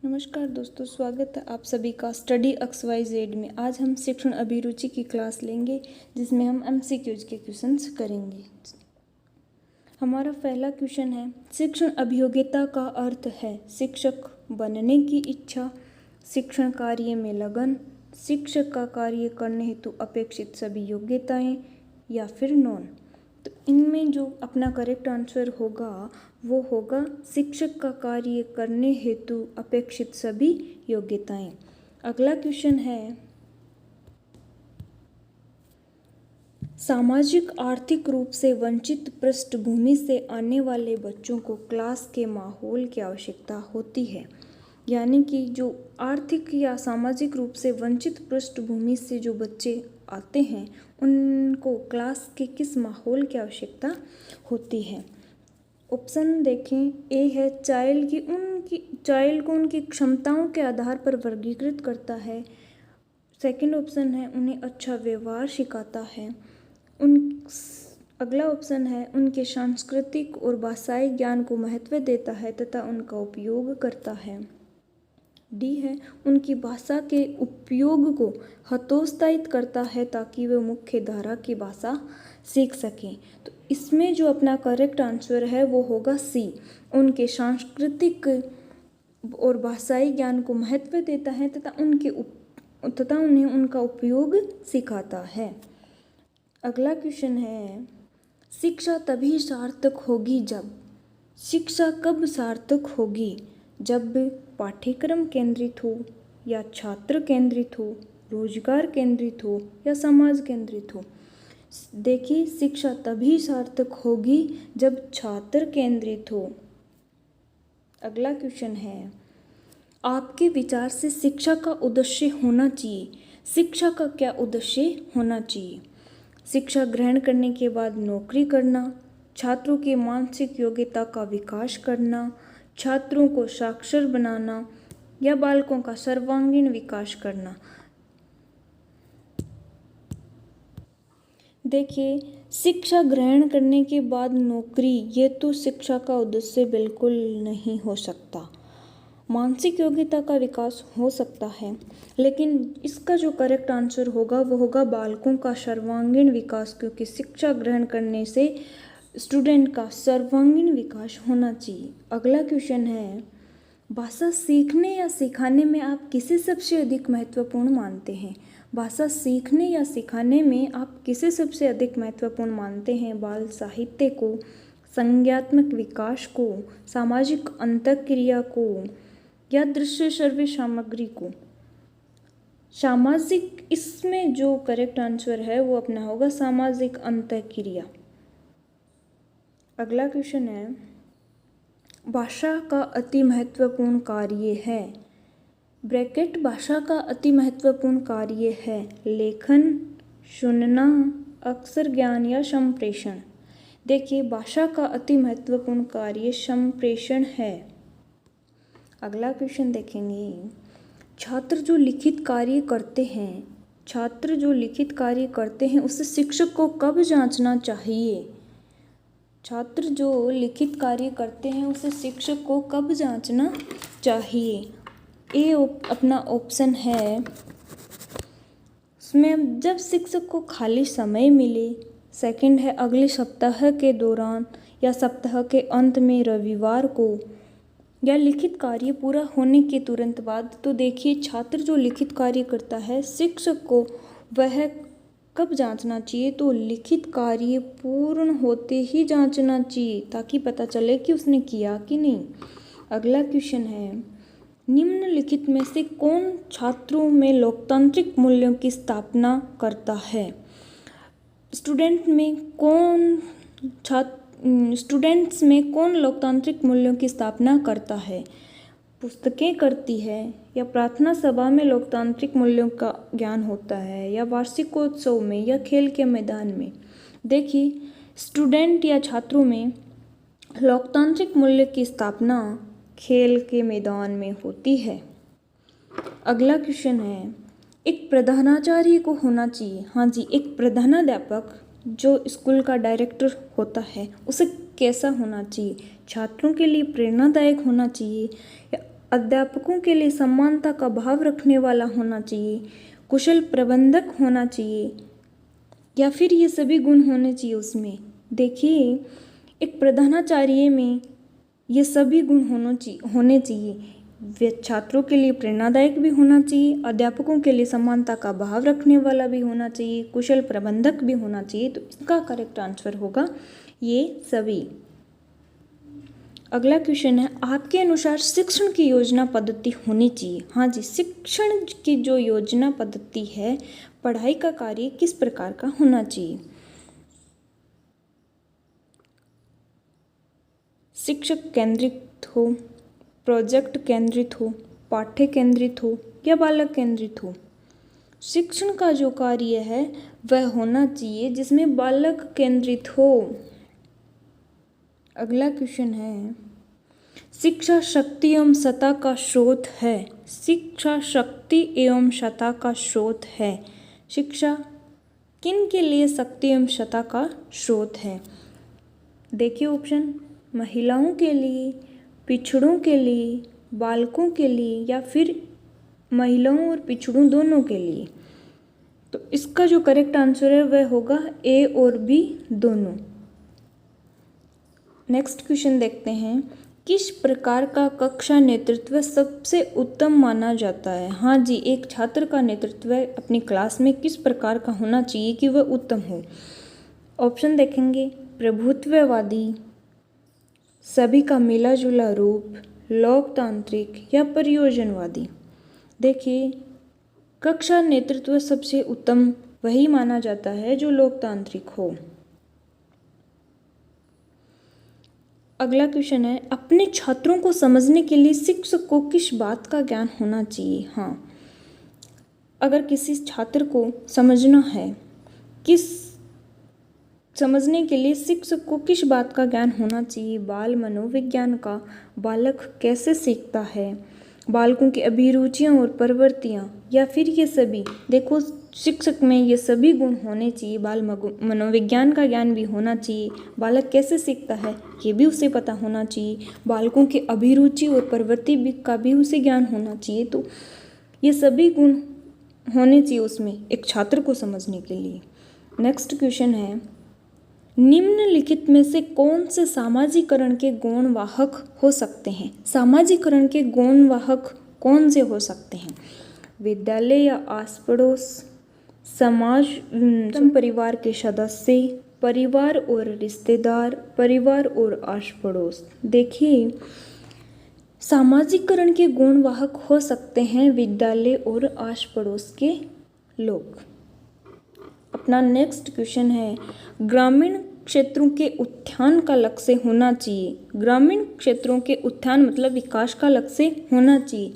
नमस्कार दोस्तों, स्वागत है आप सभी का स्टडी XYZ में। आज हम शिक्षण अभिरुचि की क्लास लेंगे जिसमें हम MCQs के क्वेश्चंस करेंगे। हमारा पहला क्वेश्चन है, शिक्षण अभियोग्यता का अर्थ है शिक्षक बनने की इच्छा, शिक्षण कार्य में लगन, शिक्षक का कार्य करने हेतु अपेक्षित सभी योग्यताएं या फिर नॉन। तो इनमें जो अपना करेक्ट आंसर होगा वो होगा शिक्षक का कार्य करने हेतु अपेक्षित सभी योग्यताएं। अगला क्वेश्चन है, सामाजिक आर्थिक रूप से वंचित पृष्ठभूमि से आने वाले बच्चों को क्लास के माहौल की आवश्यकता होती है। यानी कि जो आर्थिक या सामाजिक रूप से वंचित पृष्ठभूमि से जो बच्चे आते हैं उनको क्लास के किस माहौल की आवश्यकता होती है। ऑप्शन देखें, ए है चाइल्ड को उनकी क्षमताओं के आधार पर वर्गीकृत करता है। सेकंड ऑप्शन है उन्हें अच्छा व्यवहार सिखाता है। अगला ऑप्शन है उनके सांस्कृतिक और भाषाई ज्ञान को महत्व देता है तथा उनका उपयोग करता है। डी है उनकी भाषा के उपयोग को हतोत्साहित करता है ताकि वे मुख्य धारा की भाषा सीख सकें। तो इसमें जो अपना करेक्ट आंसर है वो होगा सी, उनके सांस्कृतिक और भाषाई ज्ञान को महत्व देता है तथा उन्हें उनका उपयोग सिखाता है। अगला क्वेश्चन है, शिक्षा तभी सार्थक होगी जब। शिक्षा कब सार्थक होगी? जब पाठ्यक्रम केंद्रित हो या छात्र केंद्रित हो, रोजगार केंद्रित हो या समाज केंद्रित हो। देखिए, शिक्षा तभी सार्थक होगी जब छात्र केंद्रित हो। अगला क्वेश्चन है, आपके विचार से शिक्षा का उद्देश्य होना चाहिए। शिक्षा का क्या उद्देश्य होना चाहिए? शिक्षा ग्रहण करने के बाद नौकरी करना, छात्रों की मानसिक योग्यता का विकास करना, छात्रों को साक्षर बनाना या बालकों का सर्वांगीण विकास करना। देखिए, शिक्षा ग्रहण करने के बाद नौकरी, ये तो शिक्षा का उद्देश्य बिल्कुल नहीं हो सकता। मानसिक योग्यता का विकास हो सकता है, लेकिन इसका जो करेक्ट आंसर होगा वो होगा बालकों का सर्वांगीण विकास, क्योंकि शिक्षा ग्रहण करने से स्टूडेंट का सर्वांगीण विकास होना चाहिए। अगला क्वेश्चन है, भाषा सीखने या सिखाने में आप किसे सबसे अधिक महत्वपूर्ण मानते हैं? भाषा सीखने या सिखाने में आप किसे सबसे अधिक महत्वपूर्ण मानते हैं? बाल साहित्य को, संज्ञात्मक विकास को, सामाजिक अंतःक्रिया को या दृश्य श्रव्य सामग्री को? सामाजिक, इसमें जो करेक्ट आंसर है वो अपना होगा सामाजिक अंतःक्रिया। अगला क्वेश्चन है, भाषा का अति महत्वपूर्ण कार्य है। ब्रैकेट, भाषा का अति महत्वपूर्ण कार्य है लेखन, सुनना, अक्षर ज्ञान या संप्रेषण। देखिए, भाषा का अति महत्वपूर्ण कार्य संप्रेषण है। अगला क्वेश्चन देखेंगे, छात्र जो लिखित कार्य करते हैं उसे शिक्षक को कब जांचना चाहिए? छात्र जो लिखित कार्य करते हैं उसे शिक्षक को कब जांचना चाहिए? ए अपना ऑप्शन है, उसमें जब शिक्षक को खाली समय मिले। सेकंड है अगले सप्ताह के दौरान या सप्ताह के अंत में रविवार को, या लिखित कार्य पूरा होने के तुरंत बाद। तो देखिए, छात्र जो लिखित कार्य करता है शिक्षक को वह कब जांचना चाहिए? तो लिखित कार्य पूर्ण होते ही जांचना चाहिए ताकि पता चले कि उसने किया कि नहीं। अगला क्वेश्चन है, निम्नलिखित में से कौन छात्रों में लोकतांत्रिक मूल्यों की स्थापना करता है? स्टूडेंट्स में कौन लोकतांत्रिक मूल्यों की स्थापना करता है? पुस्तकें करती है, या प्रार्थना सभा में लोकतांत्रिक मूल्यों का ज्ञान होता है, या वार्षिकोत्सव में, या खेल के मैदान में? देखिए, स्टूडेंट या छात्रों में लोकतांत्रिक मूल्य की स्थापना खेल के मैदान में होती है। अगला क्वेश्चन है, एक प्रधानाचार्य को होना चाहिए। हाँ जी, एक प्रधानाध्यापक जो स्कूल का डायरेक्टर होता है उसे कैसा होना चाहिए? छात्रों के लिए प्रेरणादायक होना चाहिए, या अध्यापकों के लिए समानता का भाव रखने वाला होना चाहिए, कुशल प्रबंधक होना चाहिए, या फिर ये सभी गुण होने चाहिए उसमें। देखिए, एक प्रधानाचार्य में ये सभी गुण होने चाहिए। वे छात्रों के लिए प्रेरणादायक भी होना चाहिए, अध्यापकों के लिए समानता का भाव रखने वाला भी होना चाहिए, कुशल प्रबंधक भी होना चाहिए। तो इसका करेक्ट आंसर होगा ये सभी। अगला क्वेश्चन है, आपके अनुसार शिक्षण की योजना पद्धति होनी चाहिए। हाँ जी, शिक्षण की जो योजना पद्धति है, पढ़ाई का कार्य किस प्रकार का होना चाहिए? शिक्षक केंद्रित हो, प्रोजेक्ट केंद्रित हो, पाठ्य केंद्रित हो या बालक केंद्रित हो। शिक्षण का जो कार्य है वह होना चाहिए जिसमें बालक केंद्रित हो। अगला क्वेश्चन है, शिक्षा शक्ति एवं सत्ता का स्रोत है। शिक्षा शक्ति एवं सत्ता का स्रोत है। शिक्षा किन के लिए शक्ति एवं सत्ता का स्रोत है? देखिए ऑप्शन, महिलाओं के लिए, पिछड़ों के लिए, बालकों के लिए या फिर महिलाओं और पिछड़ों दोनों के लिए। तो इसका जो करेक्ट आंसर है वह होगा ए और बी दोनों। नेक्स्ट क्वेश्चन देखते हैं, किस प्रकार का कक्षा नेतृत्व सबसे उत्तम माना जाता है? हाँ जी, एक छात्र का नेतृत्व अपनी क्लास में किस प्रकार का होना चाहिए कि वह उत्तम हो? ऑप्शन देखेंगे, प्रभुत्ववादी, सभी का मिला जुला रूप, लोकतांत्रिक या परियोजनवादी। देखिए, कक्षा नेतृत्व सबसे उत्तम वही माना जाता है जो लोकतांत्रिक हो। अगला क्वेश्चन है, अपने छात्रों को समझने के लिए शिक्षक को किस बात का ज्ञान होना चाहिए? हाँ, अगर किसी छात्र को समझना है, समझने के लिए शिक्षक को किस बात का ज्ञान होना चाहिए? बाल मनोविज्ञान का, बालक कैसे सीखता है, बालकों की अभिरुचियाँ और प्रवृत्तियाँ, या फिर ये सभी। देखो, शिक्षक में ये सभी गुण होने चाहिए। बाल मनोविज्ञान का ज्ञान भी होना चाहिए, बालक कैसे सीखता है ये भी उसे पता होना चाहिए, बालकों की अभिरुचि और प्रवृत्ति का भी उसे ज्ञान होना चाहिए। तो ये सभी गुण होने चाहिए उसमें एक छात्र को समझने के लिए। नेक्स्ट क्वेश्चन है, निम्नलिखित में से कौन से सामाजिकरण के गुण वाहक हो सकते हैं? सामाजिकरण के गुण वाहक कौन से हो सकते हैं? विद्यालय या आस पड़ोस, समाज, परिवार के सदस्य, परिवार और रिश्तेदार, परिवार और आस पड़ोस। देखिए, सामाजिकरण के गुण वाहक हो सकते हैं विद्यालय और आस पड़ोस के लोग। अपना नेक्स्ट क्वेश्चन है, ग्रामीण क्षेत्रों के उत्थान का लक्ष्य होना चाहिए। ग्रामीण क्षेत्रों के उत्थान मतलब विकास का लक्ष्य होना चाहिए।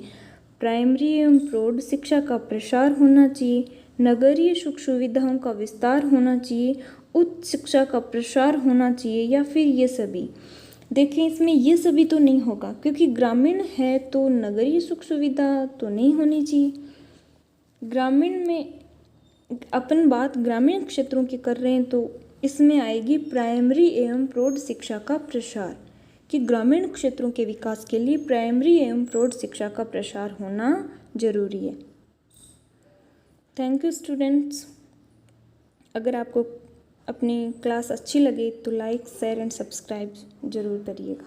प्राइमरी एवं प्रौढ़ शिक्षा का प्रसार होना चाहिए, नगरीय सुख सुविधाओं का विस्तार होना चाहिए, उच्च शिक्षा का प्रसार होना चाहिए, या फिर ये सभी। देखें, इसमें ये सभी तो नहीं होगा क्योंकि ग्रामीण है तो नगरीय सुख सुविधा तो नहीं होनी चाहिए। ग्रामीण में अपन बात ग्रामीण क्षेत्रों की कर रहे हैं तो इसमें आएगी प्राइमरी एवं प्रौढ़ शिक्षा का प्रसार, कि ग्रामीण क्षेत्रों के विकास के लिए प्राइमरी एवं प्रौढ़ शिक्षा का प्रसार होना जरूरी है। Thank you students. अगर आपको अपनी क्लास अच्छी लगे तो लाइक, शेयर एंड सब्सक्राइब जरूर करिएगा।